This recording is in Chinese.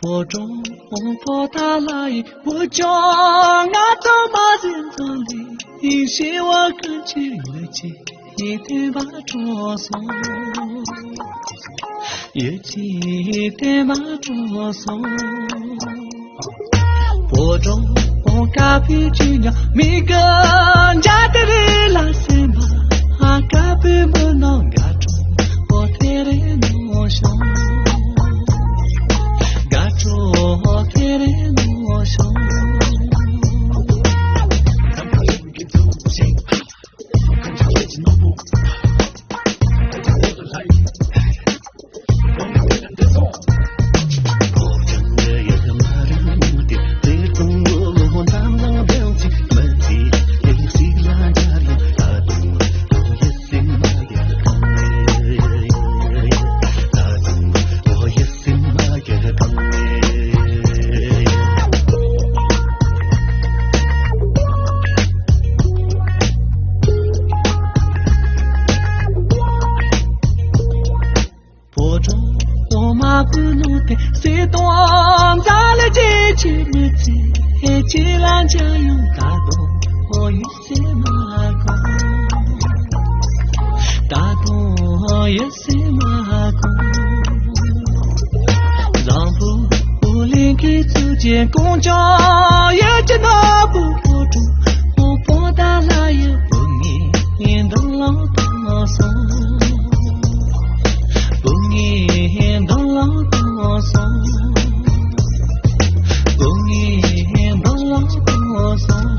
我中破大拉伊，我将俺走马人走里，希望跟去日记一天把着送，日记一天把着送。我中咖啡居鸟，每个家的人拉什么，咖啡不能干中，我天的梦想。我天的梦想。谁懂咱的这些日子，既然家用大动，我一些马工，大动一些马工，让不灵给自己公交也只拿不保住，我不打拉也不念的老多松，不念的老多松。我送。